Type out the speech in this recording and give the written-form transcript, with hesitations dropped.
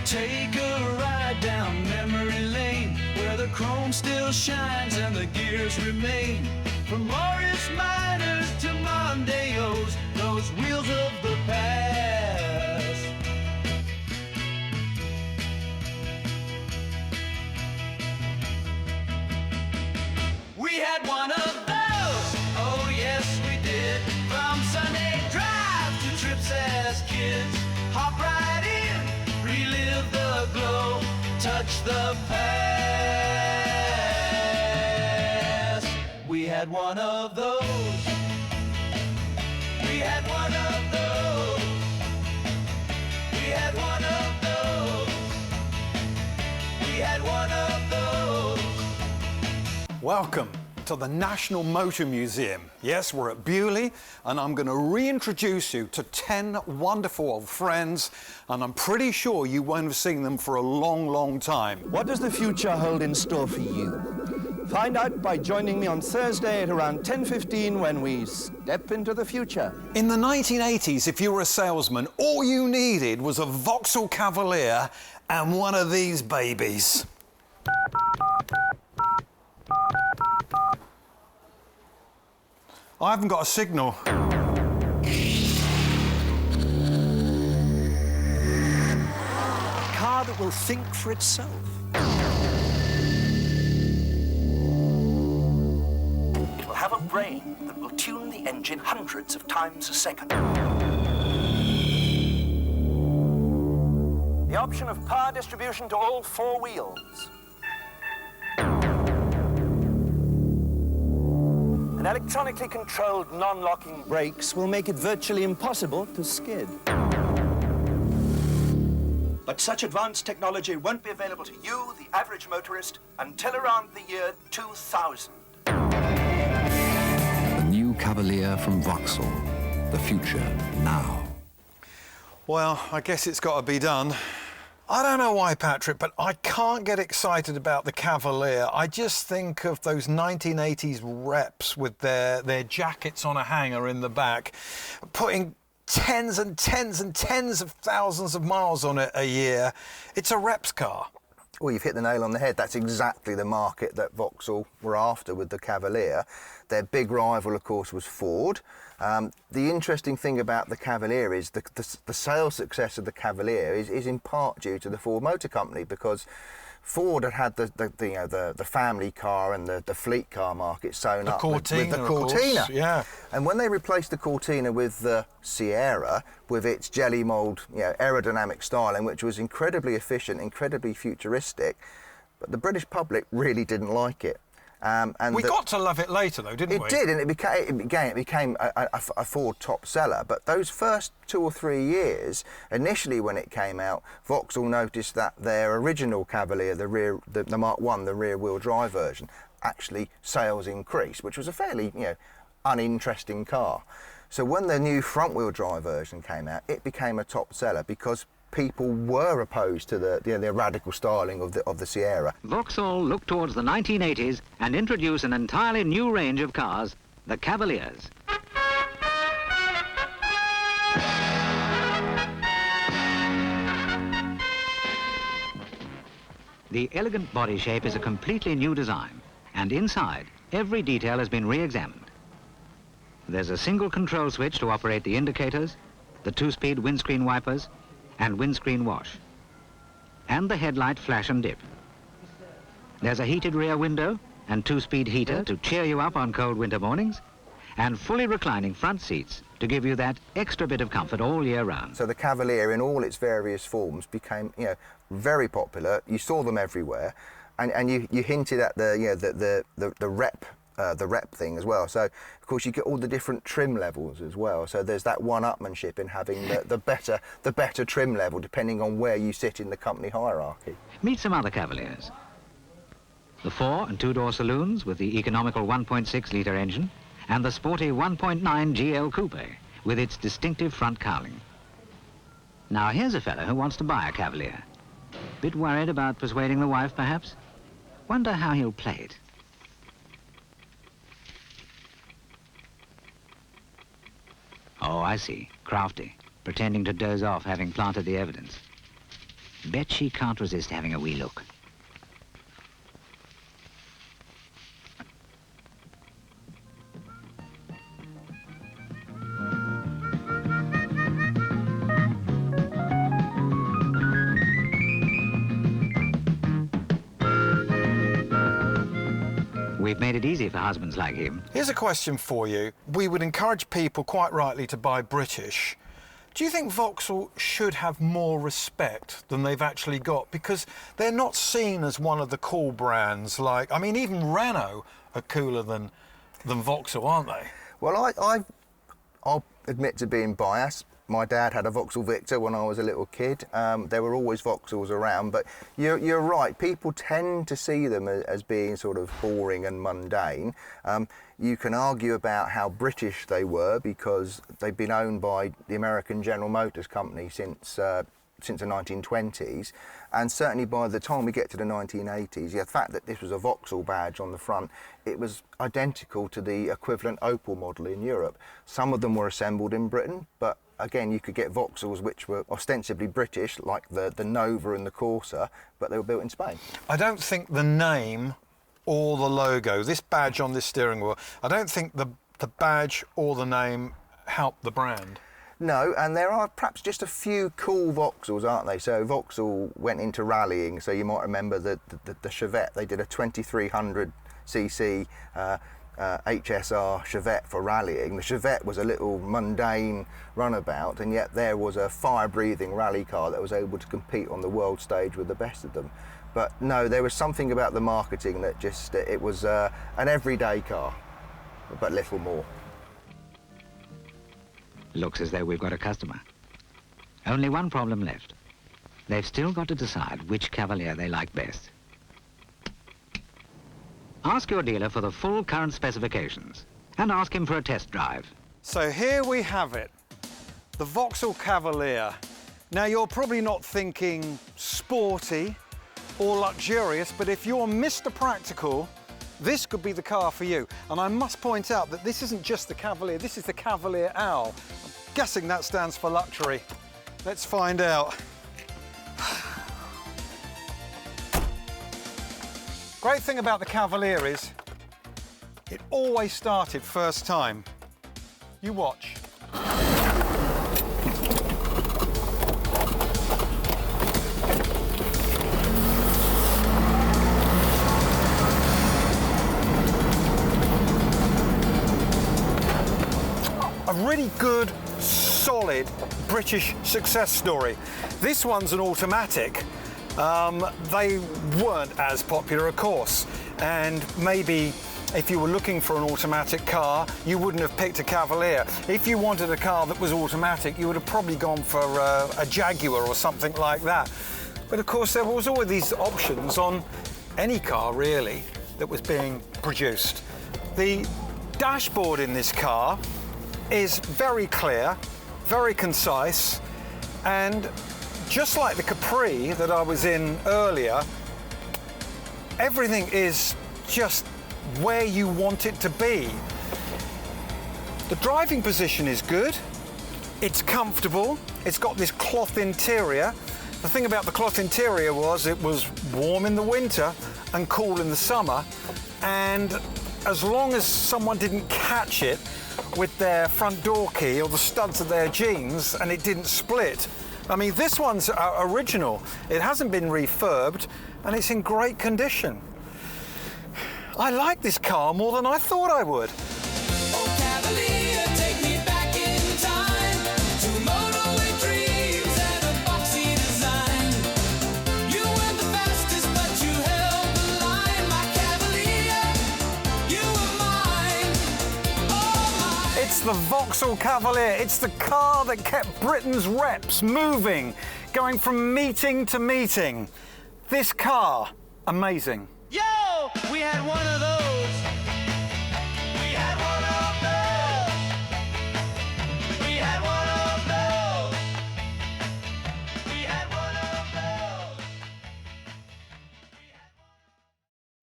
Take a ride down memory lane, where the chrome still shines and the gears remain. From Morris Minors to Mondeos, those wheels of the past. We had one of those, oh yes we did. From Sunday drive to trips as kids. Hop right in, relive the glow, touch the past. We had one of those. We had one of those. We had one of those. We had one of those. Welcome to the National Motor Museum. Yes, we're at Beaulieu, and I'm going to reintroduce you to 10 wonderful old friends, and I'm pretty sure you won't have seen them for a long, long time. What does the future hold in store for you? Find out by joining me on Thursday at around 10:15 when we step into the future. In the 1980s, if you were a salesman, all you needed was a Vauxhall Cavalier and one of these babies. I haven't got a signal. A car that will think for itself. It will have a brain that will tune the engine hundreds of times a second. The option of power distribution to all four wheels. And electronically controlled non-locking brakes will make it virtually impossible to skid. But such advanced technology won't be available to you, the average motorist, until around the year 2000. The new Cavalier from Vauxhall. The future now. Well, I guess it's got to be done. I don't know why, Patrick, but I can't get excited about the Cavalier. I just think of those 1980s reps with their jackets on a hanger in the back, putting tens and tens and tens of thousands of miles on it a year. It's a reps car. Well, you've hit the nail on the head. That's exactly the market that Vauxhall were after with the Cavalier. Their big rival, of course, was Ford. The interesting thing about the Cavalier is the sales success of the Cavalier is in part due to the Ford Motor Company, because Ford had the family car and the fleet car market sewn up with the Cortina. Yeah. And when they replaced the Cortina with the Sierra, with its jelly mould, aerodynamic styling, which was incredibly efficient, incredibly futuristic, but the British public really didn't like it. And we got to love it later, though, didn't we? It did, and it became a Ford top seller. But those first 2 or 3 years, initially when it came out, Vauxhall noticed that their original Cavalier, the Mark I, the rear-wheel drive version, actually sales increased, which was a fairly uninteresting car. So when the new front-wheel drive version came out, it became a top seller because people were opposed to the radical styling of the Sierra. Vauxhall looked towards the 1980s and introduced an entirely new range of cars, the Cavaliers. The elegant body shape is a completely new design, and inside, every detail has been re-examined. There's a single control switch to operate the indicators, the two-speed windscreen wipers, and windscreen wash, and the headlight flash and dip. There's a heated rear window and two-speed heater to cheer you up on cold winter mornings, and fully reclining front seats to give you that extra bit of comfort all year round. So the Cavalier in all its various forms became very popular. You saw them everywhere, and you hinted at the rep thing as well. So of course you get all the different trim levels as well. So there's that one-upmanship in having the better trim level depending on where you sit in the company hierarchy. Meet some other Cavaliers. The 4- and 2-door saloons with the economical 1.6-litre engine, and the sporty 1.9 GL Coupe with its distinctive front cowling. Now here's a fellow who wants to buy a Cavalier. Bit worried about persuading the wife, perhaps? Wonder how he'll play it. Oh, I see. Crafty. Pretending to doze off, having planted the evidence. Bet she can't resist having a wee look. We've made it easy for husbands like him. Here's a question for you. We would encourage people, quite rightly, to buy British. Do you think Vauxhall should have more respect than they've actually got? Because they're not seen as one of the cool brands like... I mean, even Renault are cooler than Vauxhall, aren't they? Well, I'll admit to being biased. My dad had a Vauxhall Victor when I was a little kid. There were always Vauxhalls around, but you're right. People tend to see them as being sort of boring and mundane. You can argue about how British they were because they've been owned by the American General Motors Company since the 1920s, and certainly by the time we get to the 1980s, the fact that this was a Vauxhall badge on the front, it was identical to the equivalent Opel model in Europe. Some of them were assembled in Britain, but again, you could get Vauxhalls which were ostensibly British, like the Nova and the Corsa, but they were built in Spain. I don't think the name or the logo, this badge on this steering wheel, I don't think the badge or the name helped the brand. No, and there are perhaps just a few cool Vauxhalls, aren't they? So Vauxhall went into rallying, so you might remember the Chevette. They did a 2300cc HSR Chevette for rallying. The Chevette was a little mundane runabout, and yet there was a fire-breathing rally car that was able to compete on the world stage with the best of them. But no, there was something about the marketing that just, it was an everyday car, but little more. Looks as though we've got a customer. Only one problem left. They've still got to decide which Cavalier they like best. Ask your dealer for the full current specifications and ask him for a test drive. So here we have it, the Vauxhall Cavalier. Now, you're probably not thinking sporty or luxurious, but if you're Mr. Practical, this could be the car for you. And I must point out that this isn't just the Cavalier, this is the Cavalier Owl. I'm guessing that stands for luxury. Let's find out. Great thing about the Cavalier is it always started first time. You watch. A really good, solid British success story. This one's an automatic. They weren't as popular, of course, and maybe if you were looking for an automatic car, you wouldn't have picked a Cavalier. If you wanted a car that was automatic, you would have probably gone for a Jaguar or something like that. But of course, there was always these options on any car, really, that was being produced. The dashboard in this car is very clear, very concise, and just like the Capri that I was in earlier, everything is just where you want it to be. The driving position is good, it's comfortable, it's got this cloth interior. The thing about the cloth interior was it was warm in the winter and cool in the summer, and as long as someone didn't catch it with their front door key or the studs of their jeans and it didn't split. I mean, this one's original. It hasn't been refurbed and it's in great condition. I like this car more than I thought I would. Oh, Cavalier, take me back in time to motorway dreams and a boxy design. You went the fastest, but you held the line. My Cavalier, you were mine. Oh, my. It's the Vauxhall Cavalier. It's the car that kept Britain's reps moving, going from meeting to meeting. This car, amazing. Yo, we had one of those.